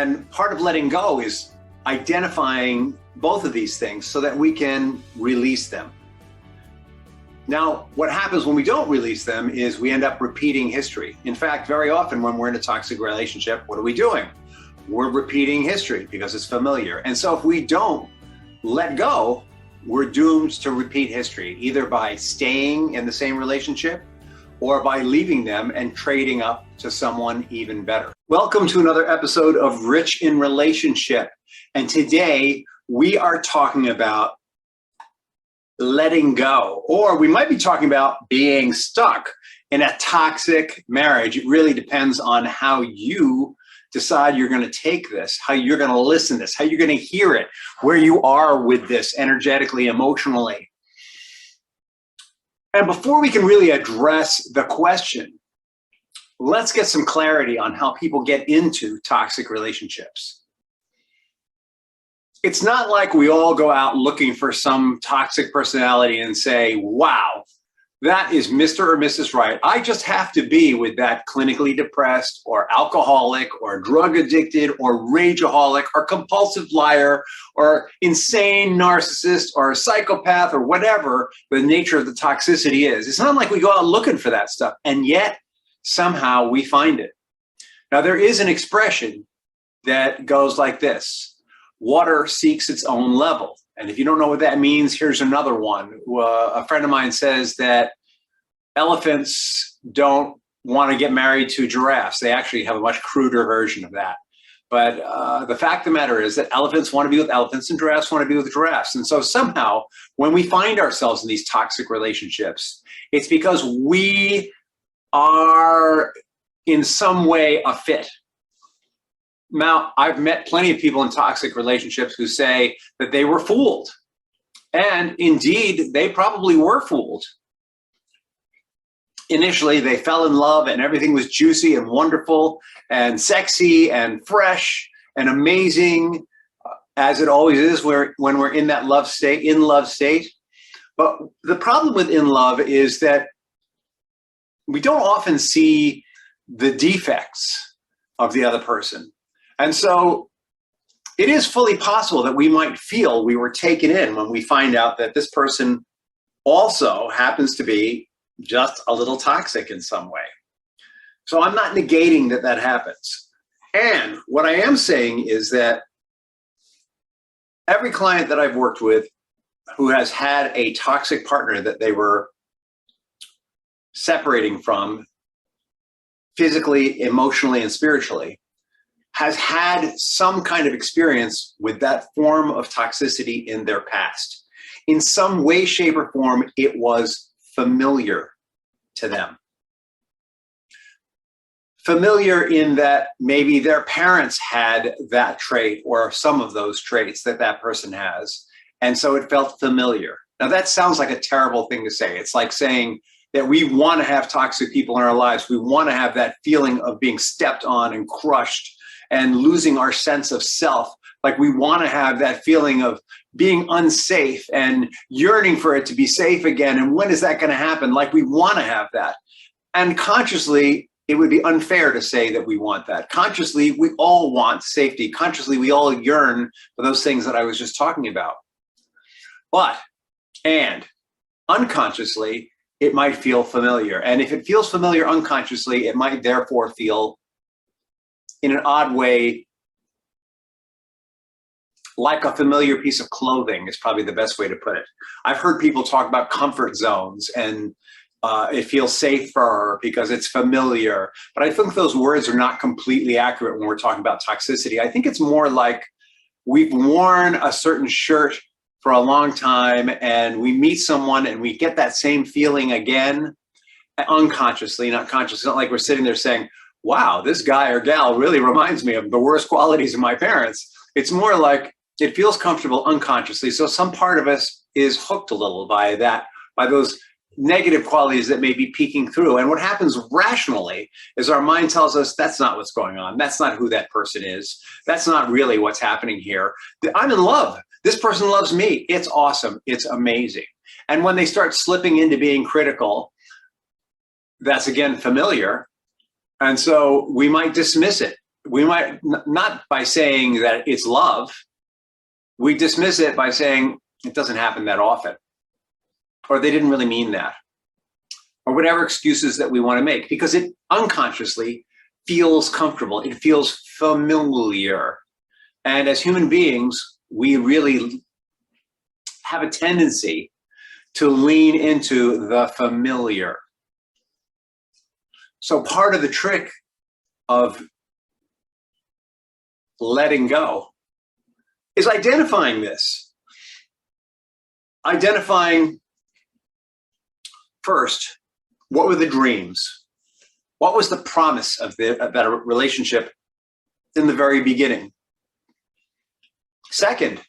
And part of letting go is identifying both of these things so that we can release them. Now, what happens when we don't release them is we end up repeating history. In fact, very often when we're in a toxic relationship, what are we doing? We're repeating history because it's familiar. And so if we don't let go, we're doomed to repeat history, either by staying in the same relationship or by leaving them and trading up to someone even better. Welcome to another episode of Rich in Relationship. And today we are talking about letting go, or we might be talking about being stuck in a toxic marriage. It really depends on how you decide you're going to take this, how you're going to listen to this, how you're going to hear it, where you are with this energetically, emotionally. And before we can really address the question, let's get some clarity on how people get into toxic relationships. It's not like we all go out looking for some toxic personality and say, wow, that is Mr. or Mrs. Right. I just have to be with that clinically depressed or alcoholic or drug addicted or rageaholic or compulsive liar or insane narcissist or psychopath or whatever the nature of the toxicity is. It's not like we go out looking for that stuff, and yet somehow we find it. Now, there is an expression that goes like this: water seeks its own level. And if you don't know what that means, here's another one. A friend of mine says that elephants don't want to get married to giraffes. They actually have a much cruder version of that. But the fact of the matter is that elephants want to be with elephants and giraffes want to be with giraffes. And so somehow when we find ourselves in these toxic relationships, it's because we are in some way a fit. Now, I've met plenty of people in toxic relationships who say that they were fooled. And indeed, they probably were fooled. Initially, they fell in love and everything was juicy and wonderful and sexy and fresh and amazing, as it always is when we're in that love state. But the problem with in love is that we don't often see the defects of the other person. And so it is fully possible that we might feel we were taken in when we find out that this person also happens to be just a little toxic in some way. So I'm not negating that that happens. And what I am saying is that every client that I've worked with who has had a toxic partner that they were separating from physically, emotionally, and spiritually has had some kind of experience with that form of toxicity in their past. In some way, shape, or form, it was familiar to them. Familiar in that maybe their parents had that trait or some of those traits that that person has, and so it felt familiar. Now, that sounds like a terrible thing to say. It's like saying that we want to have toxic people in our lives. We want to have that feeling of being stepped on and crushed and losing our sense of self. Like we want to have that feeling of being unsafe and yearning for it to be safe again. And when is that going to happen? Like we want to have that. And consciously, it would be unfair to say that we want that. Consciously, we all want safety. Consciously, we all yearn for those things that I was just talking about. And unconsciously, it might feel familiar. And if it feels familiar unconsciously, it might therefore feel in an odd way like a familiar piece of clothing is probably the best way to put it. I've heard people talk about comfort zones and it feels safer because it's familiar. But I think those words are not completely accurate when we're talking about toxicity. I think it's more like we've worn a certain shirt for a long time and we meet someone and we get that same feeling again, unconsciously, not consciously. It's not like we're sitting there saying, wow, this guy or gal really reminds me of the worst qualities of my parents. It's more like it feels comfortable unconsciously. So some part of us is hooked a little by that, by those negative qualities that may be peeking through. And what happens rationally is our mind tells us that's not what's going on. That's not who that person is. That's not really what's happening here. I'm in love. This person loves me. It's awesome. It's amazing. And when they start slipping into being critical, that's again familiar. And so we might dismiss it. we might not by saying that it's love, we dismiss it by saying it doesn't happen that often, or they didn't really mean that, or whatever excuses that we want to make, because it unconsciously feels comfortable. It feels familiar. And as human beings, we really have a tendency to lean into the familiar. So part of the trick of letting go is identifying this. Identifying first, what were the dreams? What was the promise of that relationship in the very beginning? Second,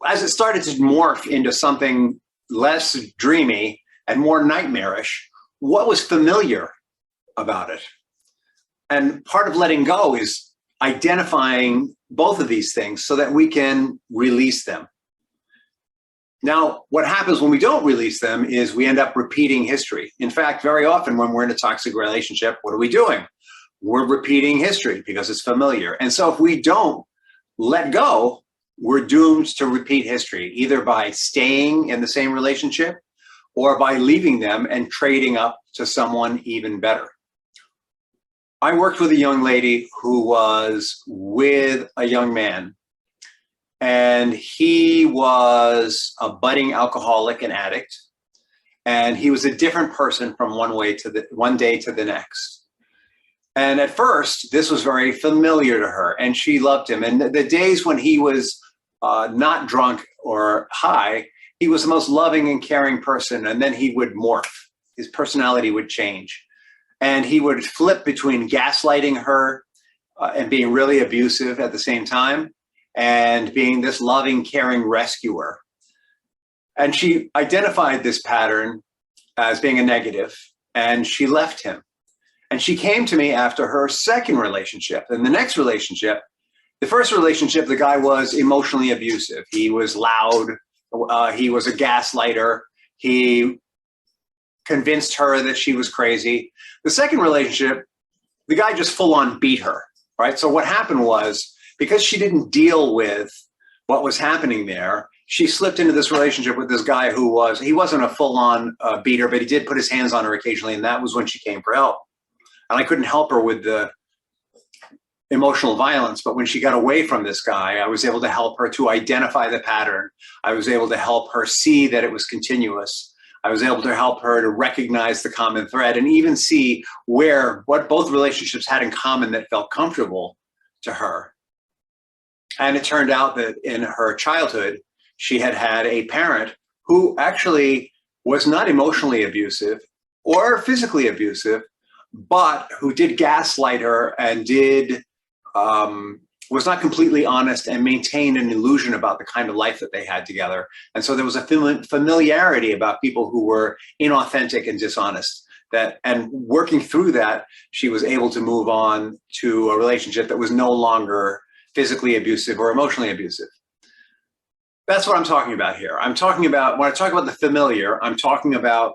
as it started to morph into something less dreamy and more nightmarish, what was familiar about it? And part of letting go is identifying both of these things so that we can release them. Now, what happens when we don't release them is we end up repeating history. In fact, very often when we're in a toxic relationship, what are we doing? We're repeating history because it's familiar. And so if we don't let go, we're doomed to repeat history, either by staying in the same relationship or by leaving them and trading up to someone even better. I worked with a young lady who was with a young man, and he was a budding alcoholic and addict, and he was a different person from one day to the next. And at first, this was very familiar to her, and she loved him. And the days when he was not drunk or high, he was the most loving and caring person, and then he would morph. His personality would change. And he would flip between gaslighting her and being really abusive at the same time, and being this loving, caring rescuer. And she identified this pattern as being a negative, and she left him. And she came to me after her second relationship. And the next relationship, the first relationship, the guy was emotionally abusive. He was loud. He was a gaslighter. He convinced her that she was crazy. The second relationship, the guy just full on beat her, right? So what happened was, because she didn't deal with what was happening there, she slipped into this relationship with this guy he wasn't a full on beater, but he did put his hands on her occasionally. And that was when she came for help. And I couldn't help her with the emotional violence, but when she got away from this guy, I was able to help her to identify the pattern. I was able to help her see that it was continuous. I was able to help her to recognize the common thread and even see what both relationships had in common that felt comfortable to her. And it turned out that in her childhood, she had had a parent who actually was not emotionally abusive or physically abusive, but who did gaslight her and was not completely honest and maintained an illusion about the kind of life that they had together. And so there was a familiarity about people who were inauthentic and dishonest. And working through that, she was able to move on to a relationship that was no longer physically abusive or emotionally abusive. That's what I'm talking about here. When I talk about the familiar, I'm talking about,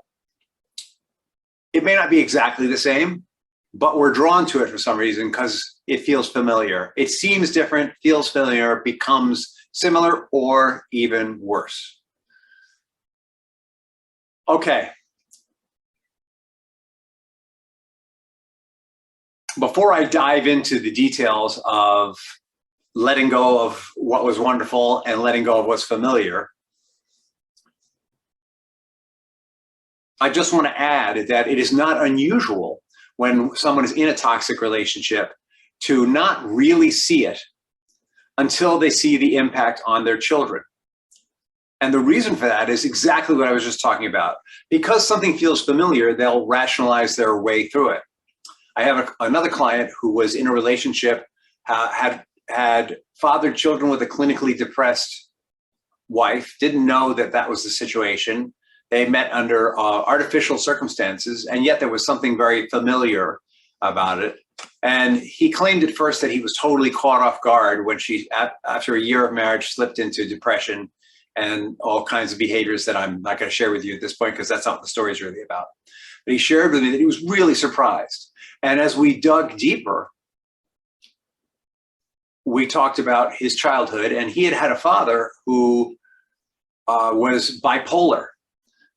it may not be exactly the same, but we're drawn to it for some reason because it feels familiar. It seems different, feels familiar, becomes similar, or even worse. Okay. Before I dive into the details of letting go of what was wonderful and letting go of what's familiar, I just want to add that it is not unusual when someone is in a toxic relationship to not really see it until they see the impact on their children. And the reason for that is exactly what I was just talking about. Because something feels familiar, they'll rationalize their way through it. I have another client who was in a relationship, had fathered children with a clinically depressed wife, didn't know that that was the situation. They met under artificial circumstances, and yet there was something very familiar about it. And he claimed at first that he was totally caught off guard when she, after a year of marriage, slipped into depression and all kinds of behaviors that I'm not going to share with you at this point because that's not what the story is really about. But he shared with me that he was really surprised And as we dug deeper, we talked about his childhood, and he had had a father who was bipolar.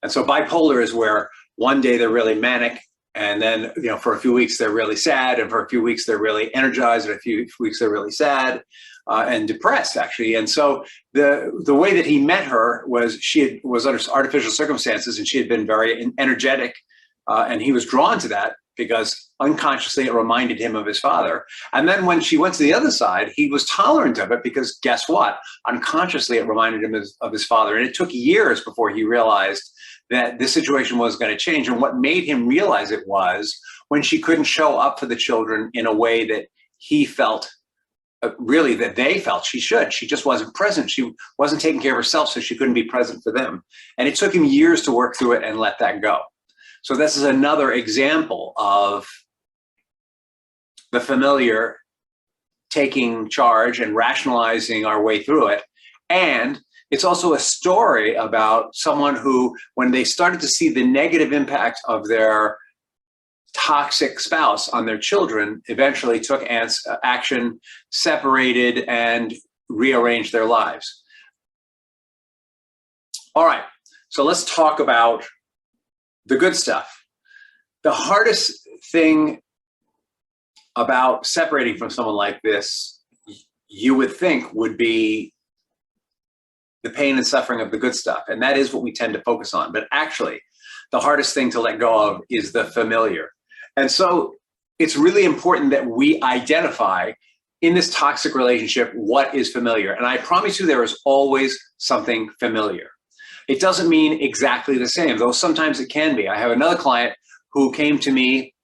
And so bipolar is where one day they're really manic, and then, you know, for a few weeks they're really sad, and for a few weeks they're really energized, and a few weeks they're really sad and depressed, actually. And so the way that he met her was was under artificial circumstances, and she had been very energetic, and he was drawn to that because unconsciously it reminded him of his father. And then when she went to the other side, he was tolerant of it because guess what? Unconsciously it reminded him of his father. And it took years before he realized that this situation was going to change. And what made him realize it was when she couldn't show up for the children in a way that he felt, really that they felt she should. She just wasn't present. She wasn't taking care of herself, so she couldn't be present for them. And it took him years to work through it and let that go. So this is another example of the familiar taking charge and rationalizing our way through it. And it's also a story about someone who, when they started to see the negative impact of their toxic spouse on their children, eventually took action, separated, and rearranged their lives. All right, so let's talk about the good stuff. The hardest thing about separating from someone like this, you would think, would be the pain and suffering of the good stuff. And that is what we tend to focus on. But actually, the hardest thing to let go of is the familiar. And so it's really important that we identify in this toxic relationship what is familiar. And I promise you there is always something familiar. It doesn't mean exactly the same, though sometimes it can be. I have another client who came to me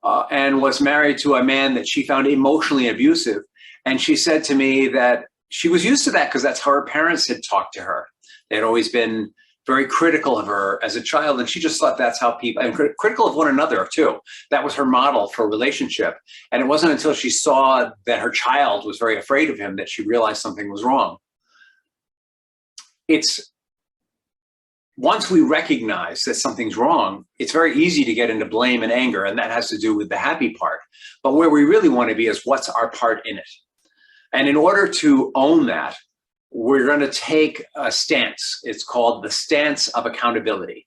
and was married to a man that she found emotionally abusive. And she said to me that she was used to that because that's how her parents had talked to her. They had always been very critical of her as a child, and she just thought that's how people, and critical of one another too. That was her model for relationship. And it wasn't until she saw that her child was very afraid of him that she realized something was wrong. Once we recognize that something's wrong, it's very easy to get into blame and anger, and that has to do with the happy part. But where we really want to be is what's our part in it. And in order to own that, we're going to take a stance. It's called the stance of accountability.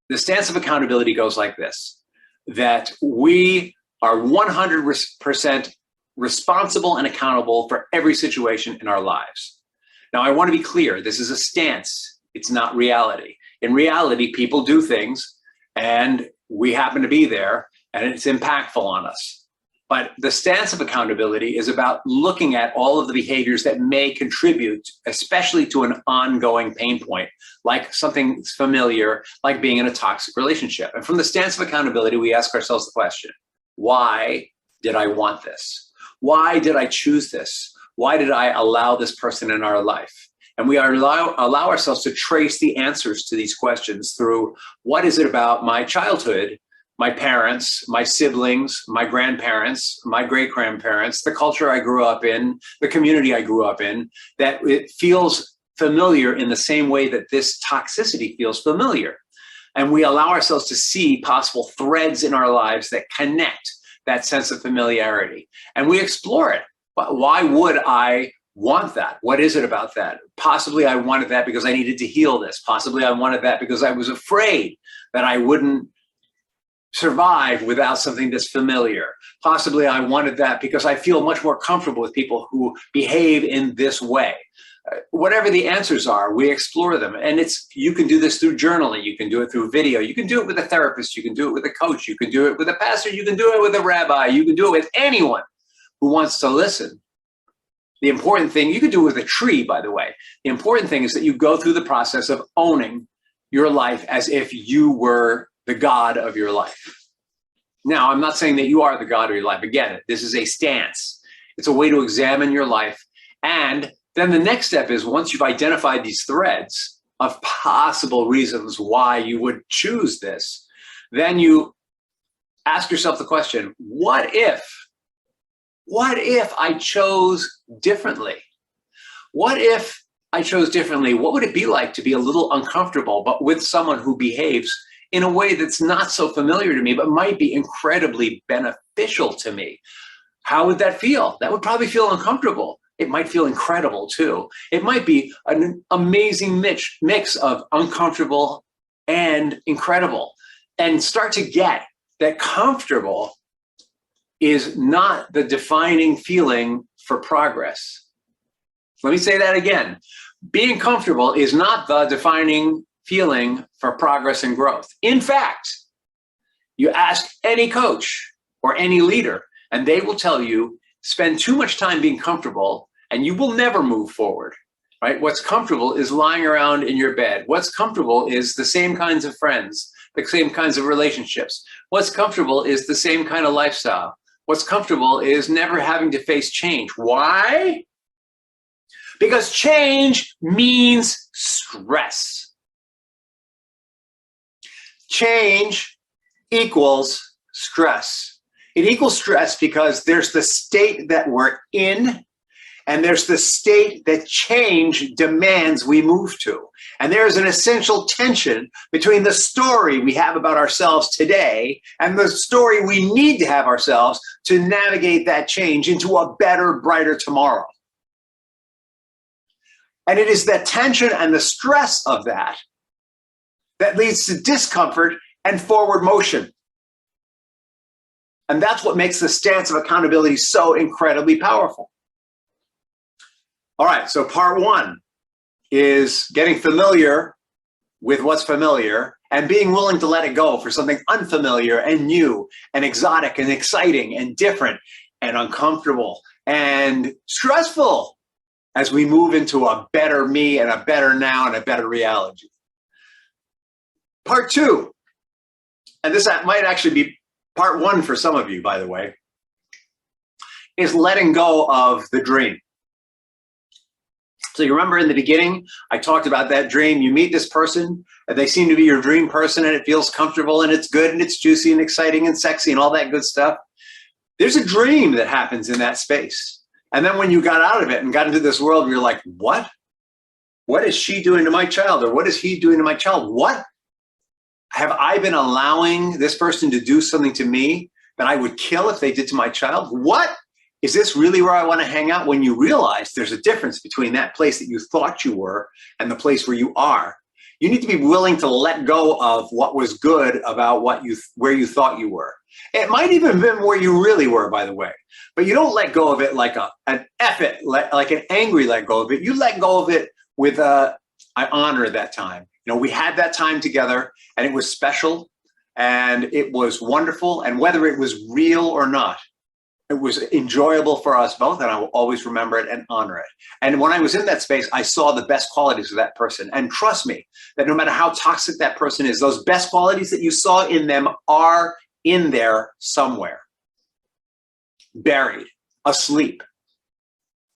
The stance of accountability goes like this, that we are 100% responsible and accountable for every situation in our lives. Now, I want to be clear, this is a stance. It's not reality. In reality, people do things and we happen to be there and it's impactful on us. But the stance of accountability is about looking at all of the behaviors that may contribute, especially to an ongoing pain point, like something familiar, like being in a toxic relationship. And from the stance of accountability, we ask ourselves the question, why did I want this? Why did I choose this? Why did I allow this person in our life? And we allow ourselves to trace the answers to these questions through what is it about my childhood, my parents, my siblings, my grandparents, my great-grandparents, the culture I grew up in, the community I grew up in, that it feels familiar in the same way that this toxicity feels familiar. And we allow ourselves to see possible threads in our lives that connect that sense of familiarity. And we explore it. But why would I want that? What is it about that? Possibly I wanted that because I needed to heal this. Possibly I wanted that because I was afraid that I wouldn't survive without something that's familiar. Possibly I wanted that because I feel much more comfortable with people who behave in this way. Whatever the answers are, we explore them. And you can do this through journaling. You can do it through video. You can do it with a therapist. You can do it with a coach. You can do it with a pastor. You can do it with a rabbi. You can do it with anyone who wants to listen. The important thing, you can do it with a tree, by the way. The important thing is that you go through the process of owning your life as if you were the God of your life. Now, I'm not saying that you are the God of your life. Again, this is a stance. It's a way to examine your life. And then the next step is, once you've identified these threads of possible reasons why you would choose this, then you ask yourself the question, what if I chose differently? What if I chose differently? What would it be like to be a little uncomfortable, but with someone who behaves in a way that's not so familiar to me, but might be incredibly beneficial to me. How would that feel? That would probably feel uncomfortable. It might feel incredible too. It might be an amazing mix of uncomfortable and incredible. And start to get that comfortable is not the defining feeling for progress. Let me say that again. Being comfortable is not the defining feeling for progress and growth. In fact, you ask any coach or any leader, and they will tell you, spend too much time being comfortable and you will never move forward, right? What's comfortable is lying around in your bed. What's comfortable is the same kinds of friends, the same kinds of relationships. What's comfortable is the same kind of lifestyle. What's comfortable is never having to face change. Why? Because change means stress. Change equals stress. It equals stress because there's the state that we're in, and there's the state that change demands we move to. And there's an essential tension between the story we have about ourselves today and the story we need to have ourselves to navigate that change into a better, brighter tomorrow. And it is the tension and the stress of that that leads to discomfort and forward motion. And that's what makes the stance of accountability so incredibly powerful. All right, so part one is getting familiar with what's familiar and being willing to let it go for something unfamiliar and new and exotic and exciting and different and uncomfortable and stressful as we move into a better me and a better now and a better reality. Part two, and this might actually be part one for some of you, by the way, is letting go of the dream. So you remember in the beginning, I talked about that dream. You meet this person, and they seem to be your dream person, and it feels comfortable, and it's good, and it's juicy, and exciting, and sexy, and all that good stuff. There's a dream that happens in that space. And then when you got out of it and got into this world, you're like, what? What is she doing to my child? Or what is he doing to my child? What? Have I been allowing this person to do something to me that I would kill if they did to my child? What? Is this really where I want to hang out? When you realize there's a difference between that place that you thought you were and the place where you are, you need to be willing to let go of what was good about where you thought you were. It might even have been where you really were, by the way, but you don't let go of it like an effort, like an angry let go of it. You let go of it with I honor that time. You know, we had that time together and it was special and it was wonderful. And whether it was real or not, it was enjoyable for us both, and I will always remember it and honor it. And when I was in that space, I saw the best qualities of that person. And trust me, that no matter how toxic that person is, those best qualities that you saw in them are in there somewhere, buried, asleep,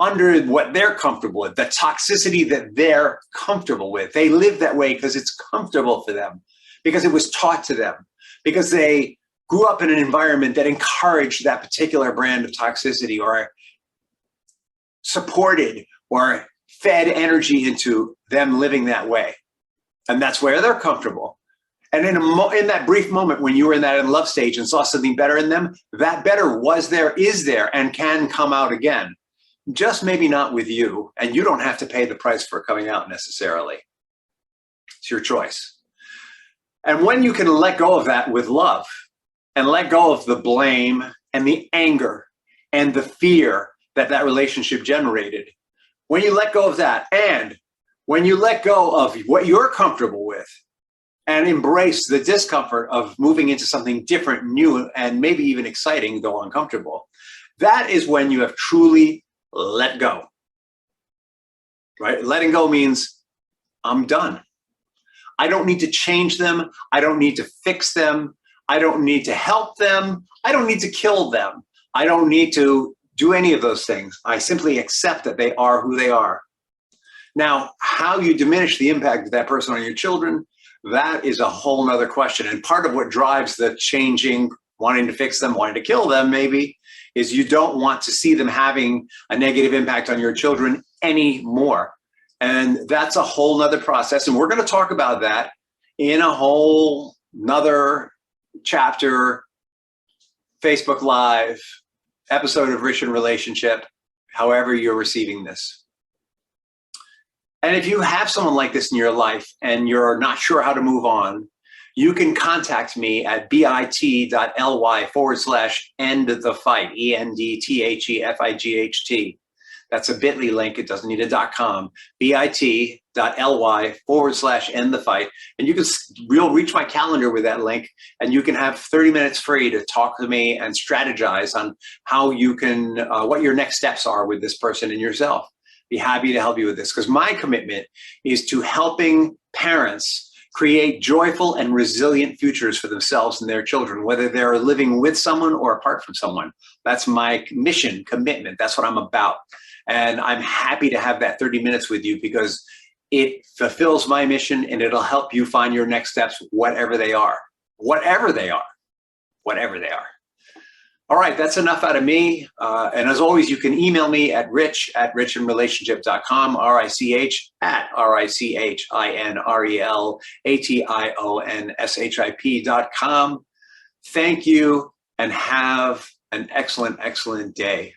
under what they're comfortable with, the toxicity that they're comfortable with. They live that way because it's comfortable for them, because it was taught to them, because they grew up in an environment that encouraged that particular brand of toxicity or supported or fed energy into them living that way. And that's where they're comfortable. And in that brief moment when you were in that in love stage and saw something better in them, that better was there, is there, and can come out again. Just maybe not with you, and you don't have to pay the price for coming out necessarily. It's your choice. And when you can let go of that with love, and let go of the blame and the anger and the fear that that relationship generated. When you let go of that, and when you let go of what you're comfortable with and embrace the discomfort of moving into something different, new, and maybe even exciting, though uncomfortable, that is when you have truly let go, right? Letting go means I'm done. I don't need to change them. I don't need to fix them. I don't need to help them. I don't need to kill them. I don't need to do any of those things. I simply accept that they are who they are. Now, how you diminish the impact of that person on your children, that is a whole nother question. And part of what drives the changing, wanting to fix them, wanting to kill them maybe, is you don't want to see them having a negative impact on your children anymore. And that's a whole nother process. And we're going to talk about that in a whole another chapter, Facebook Live, episode of Rich in Relationship, however you're receiving this. And if you have someone like this in your life and you're not sure how to move on, you can contact me at bit.ly/end the fight, ENDTHEFIGHT. That's a bit.ly link. It doesn't need a .com. bit.ly/end the fight. And you can reach my calendar with that link, and you can have 30 minutes free to talk to me and strategize on how you can, what your next steps are with this person and yourself. Be happy to help you with this, because my commitment is to helping parents create joyful and resilient futures for themselves and their children, whether they're living with someone or apart from someone. That's my mission, commitment. That's what I'm about. And I'm happy to have that 30 minutes with you, because it fulfills my mission and it'll help you find your next steps, whatever they are, whatever they are, whatever they are. All right, that's enough out of me. And as always, you can email me at rich@richinrelationship.com, RICH@RICHINRELATIONSHIP.com. Thank you, and have an excellent, excellent day.